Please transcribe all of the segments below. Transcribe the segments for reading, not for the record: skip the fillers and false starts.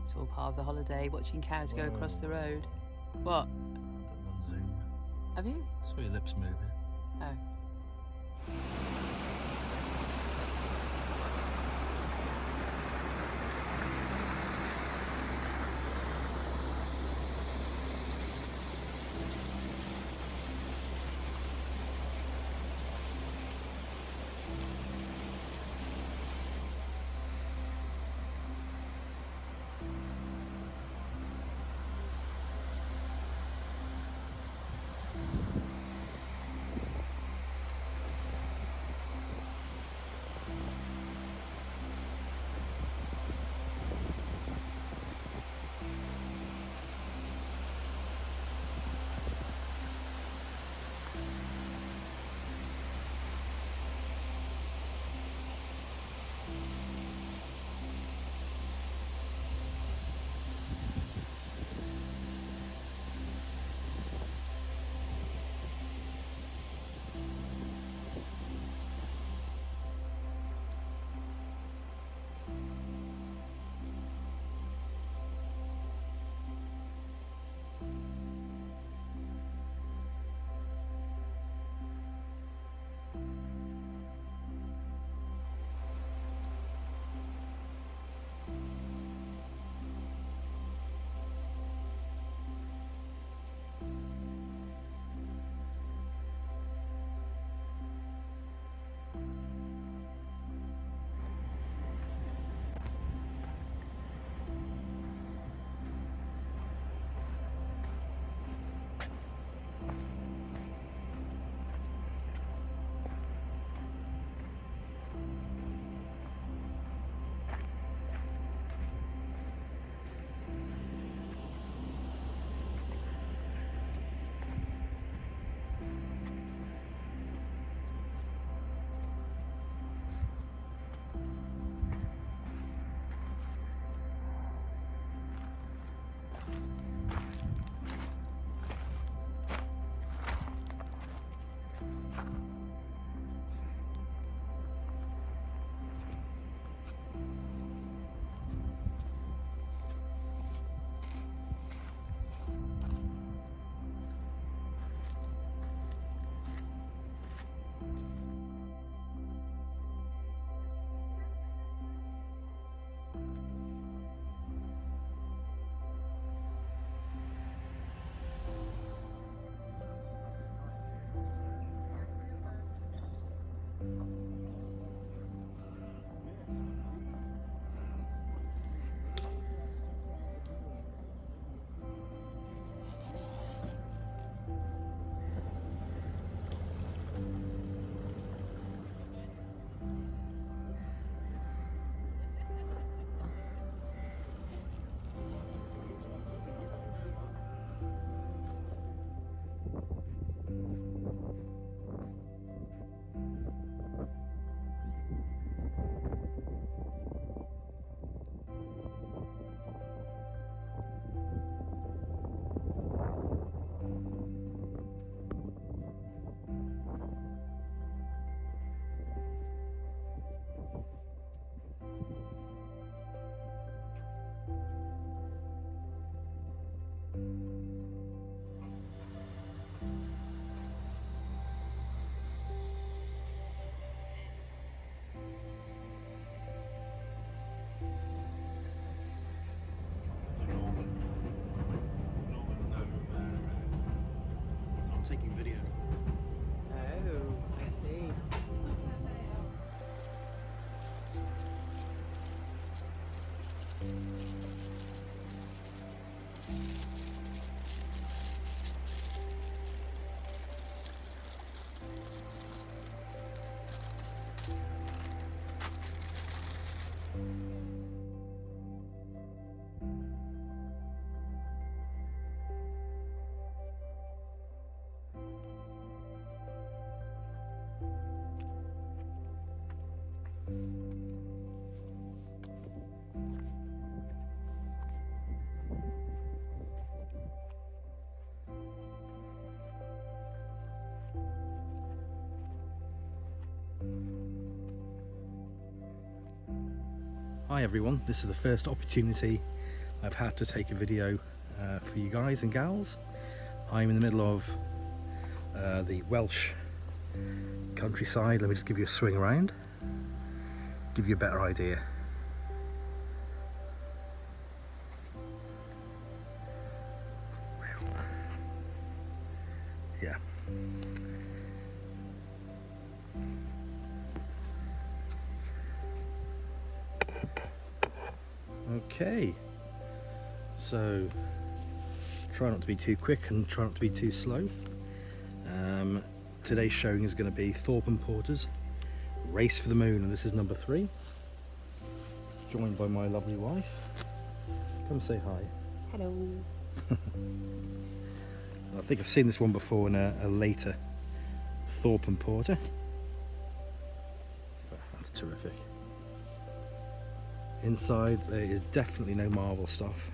It's all part of the holiday, watching cows go across the road. What? Got you on Zoom. Have you? Saw your lips moving. Oh. Taking video. Oh, I see. Hi everyone, this is the first opportunity I've had to take a video for you guys and gals. I'm in the middle of the Welsh countryside. Let me just give you a swing around, give you a better idea. Yeah. Okay, so try not to be too quick and try not to be too slow. Today's showing is going to be Thorpe Porter's Race for the Moon, and this is number 3, joined by my lovely wife. Come say hi. Hello. I think I've seen this one before in a later Thorpe Porter. That's terrific. Inside there is definitely no Marvel stuff.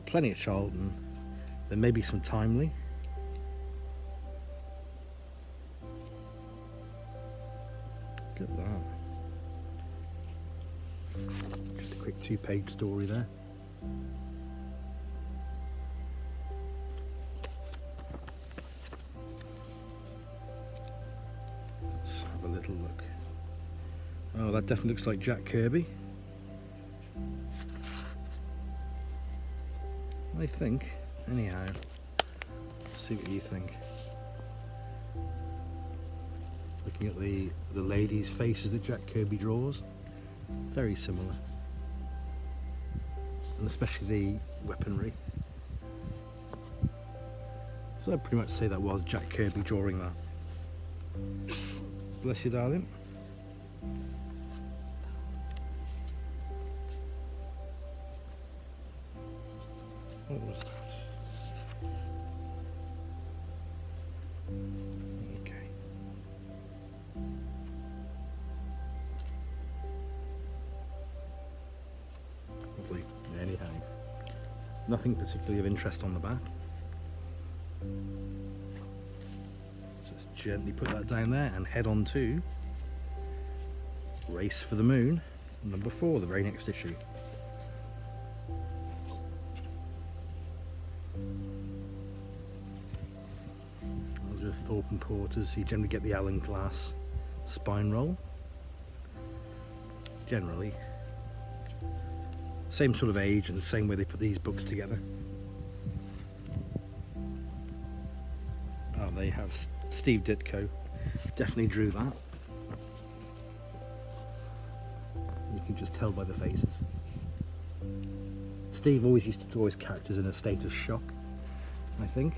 Plenty of Charlton. There may be some Timely. Look at that. Just a quick 2-page story there. Let's have a little look. Oh, that definitely looks like Jack Kirby. I think. Anyhow, see what you think. Looking at the ladies' faces that Jack Kirby draws, very similar, and especially the weaponry. So I'd pretty much say that was Jack Kirby drawing that. Bless you, darling. What was that? Okay. Lovely. Anyhow, nothing particularly of interest on the back. Just gently put that down there and head on to Race for the Moon, number 4, the very next issue. As with Thorpe Porters, you generally get the Allen glass spine roll. Generally. Same sort of age and the same way they put these books together. Oh, they have Steve Ditko. Definitely drew that. You can just tell by the faces. Steve always used to draw his characters in a state of shock, I think.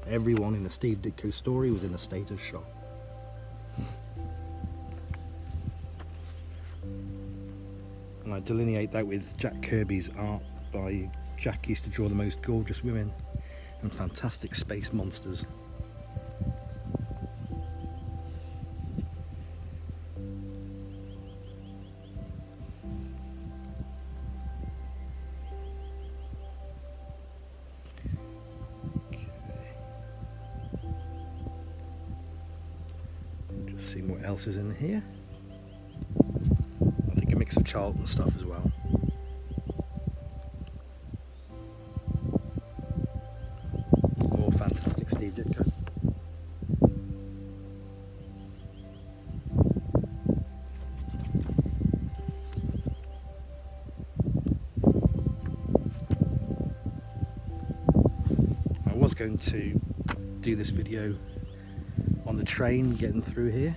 Everyone in the Steve Ditko story was in a state of shock. And I delineate that with Jack Kirby's art by Jack used to draw the most gorgeous women and fantastic space monsters. Just see what else is in here. I think a mix of Charlton stuff as well. More fantastic Steve Ditko. I was going to do this video on the train getting through here,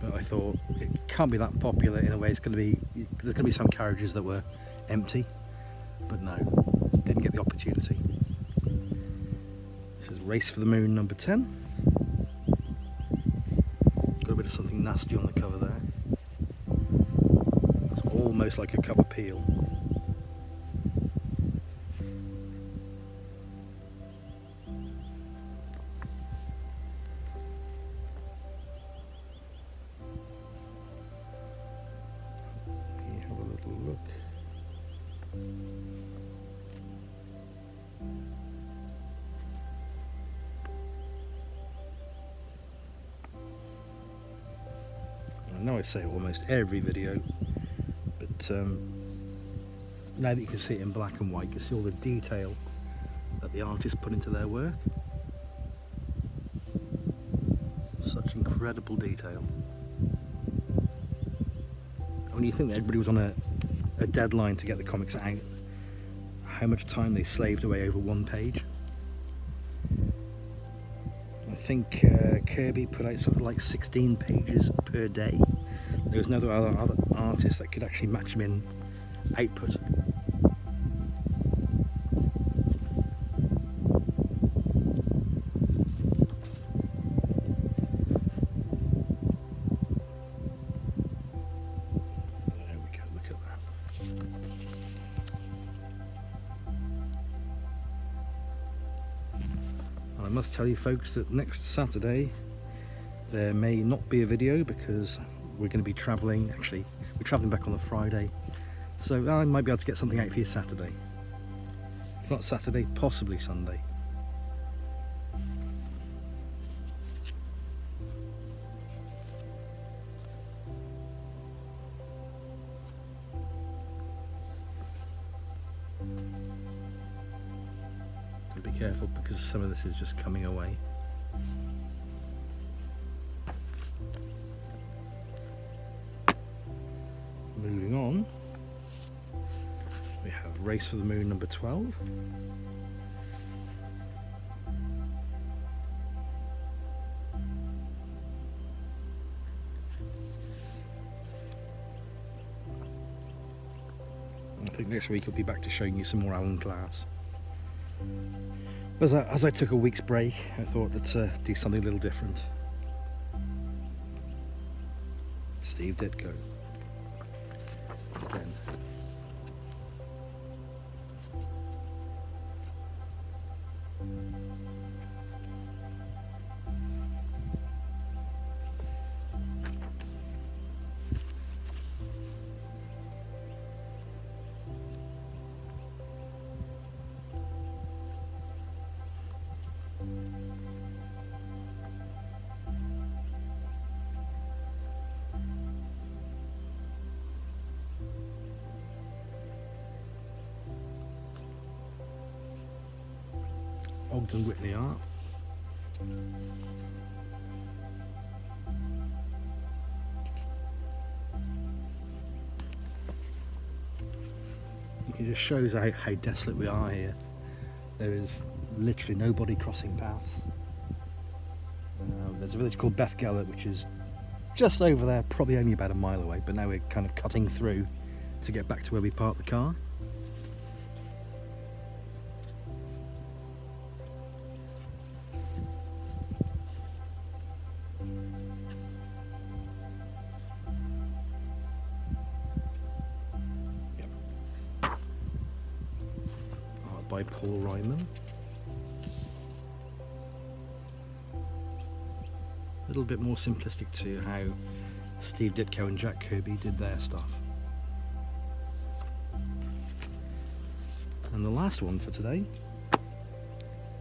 but I thought it can't be that popular. In a way, there's going to be some carriages that were empty, but no, didn't get the opportunity. This is Race for the Moon number 10. Got a bit of something nasty on the cover there. It's almost like a cover peel. Look. know I say almost every video, but now that you can see it in black and white, you can see all the detail that the artist put into their work. Such incredible detail. When you think that everybody was on a deadline to get the comics out, how much time they slaved away over one page. I think Kirby put out something like 16 pages per day. There was no other artist that could actually match him in output. There we go, look at that. And I must tell you folks that next Saturday there may not be a video because we're going to be travelling. Actually, we're travelling back on the Friday, so I might be able to get something out for you Saturday. If not Saturday, possibly Sunday. So be careful because some of this is just coming away. Moving on, we have Race for the Moon number 12. I think next week I'll be back to showing you some more Alan Glass. But as I took a week's break, I thought that do something a little different. Steve Ditko. Again. Ogden Whitney art. It just shows how desolate we are here. There is literally nobody crossing paths. There's a village called Bethgelert which is just over there, probably only about a mile away, but now we're kind of cutting through to get back to where we parked the car. By Paul Ryman. A little bit more simplistic to how Steve Ditko and Jack Kirby did their stuff. And the last one for today.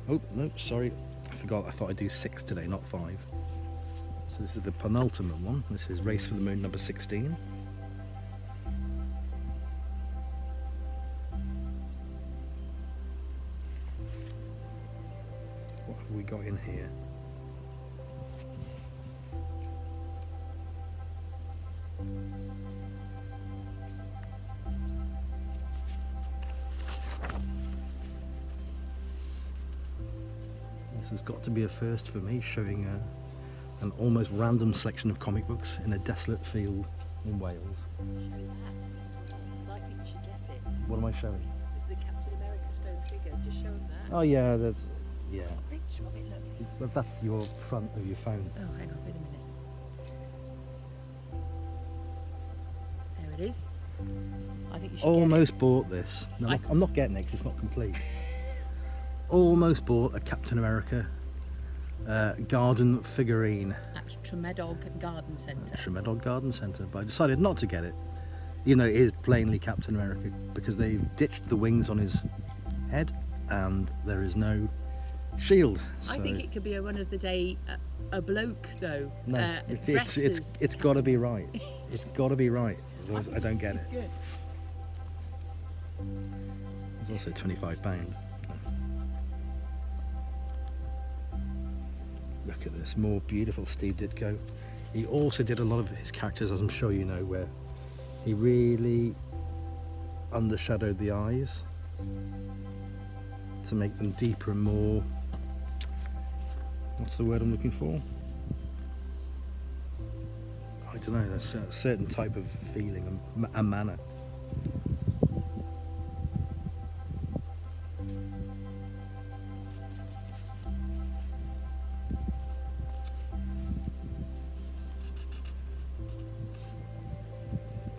Oh, no, sorry. I forgot. I thought I'd do 6 today, not 5. So this is the penultimate one. This is Race for the Moon number 16. What have we got in here? This has got to be a first for me, showing an almost random selection of comic books in a desolate field in Wales. I think you should get it. What am I showing? The Captain America stone figure, just show them that. Oh yeah, there's, yeah. Picture of it, look. But that's your front of your phone. Oh, hang on, wait a minute. There it is. I think you should Almost bought this. No, I'm not getting it because it's not complete. Almost bought a Captain America garden figurine. That's Tremedog Garden Centre. Tremedog Garden Centre, but I decided not to get it, even though it is plainly Captain America, because they've ditched the wings on his head and there is no shield. I think it could be a run of the day a bloke though. No, dressed as it's got to be right. It's got to be right. Otherwise I don't get it. good. It's also £25. Look at this, more beautiful Steve Ditko. He also did a lot of his characters, as I'm sure you know, where he really undershadowed the eyes to make them deeper and more, what's the word I'm looking for? I don't know, there's a certain type of feeling, a manner.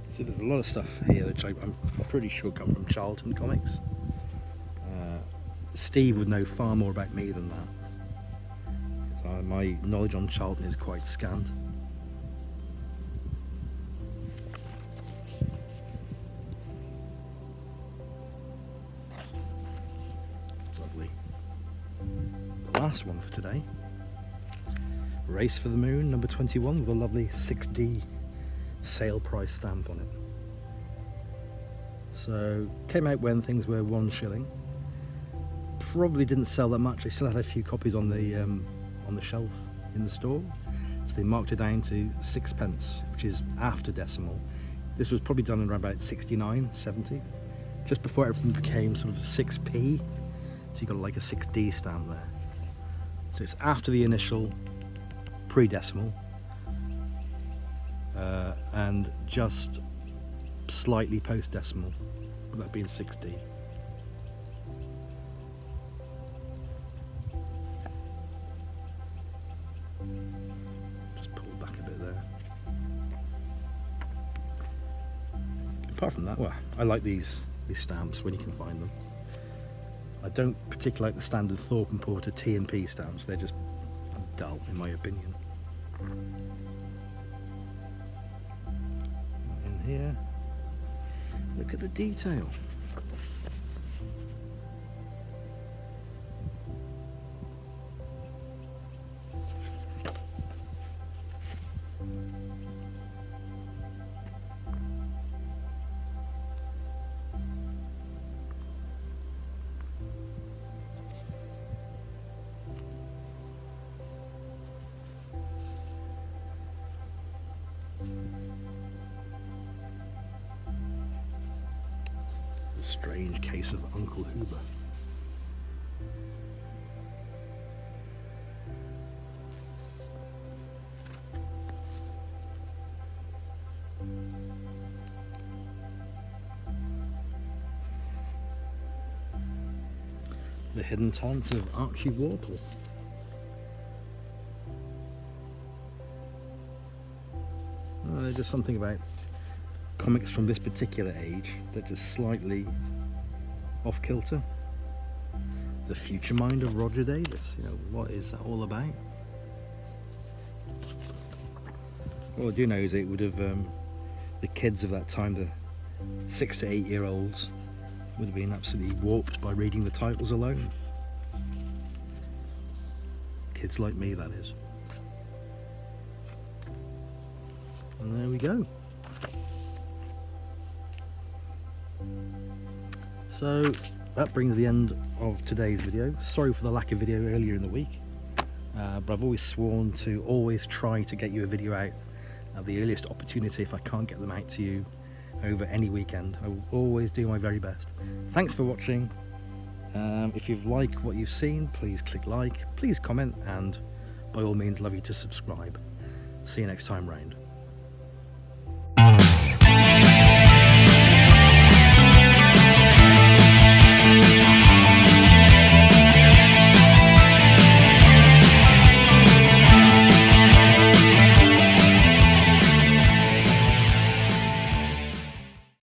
So there's a lot of stuff here which I'm pretty sure come from Charlton Comics. Steve would know far more about me than that. So my knowledge on Charlton is quite scant. Lovely. The last one for today. Race for the Moon, number 21, with a lovely 6D sale price stamp on it. So came out when things were 1 shilling. Probably didn't sell that much. They still had a few copies on the shelf in the store, so they marked it down to 6p, which is after decimal. This was probably done in around about 69, 70, just before everything became sort of 6p. So you got like a 6D stamp there. So it's after the initial pre-decimal. And just slightly post-decimal, with that being 6D. Just pull back a bit there. Apart from that, well, I like these stamps when you can find them. I don't particularly like the standard Thorpe Porter T&P stamps. They're just dull, in my opinion. Here, look at the detail. Strange case of Uncle Hoover. The hidden talents of Archie Warple. There's just something about comics from this particular age that just slightly off kilter. The future mind of Roger Davis, you know, what is that all about? All I do know is it would have, the kids of that time, the 6 to 8 year olds, would have been absolutely warped by reading the titles alone. Kids like me, that is. And there we go. So that brings the end of today's video. Sorry for the lack of video earlier in the week, but I've always sworn to always try to get you a video out at the earliest opportunity if I can't get them out to you over any weekend. I will always do my very best. Thanks for watching. If you've liked what you've seen, please click like, please comment, and by all means love you to subscribe. See you next time round.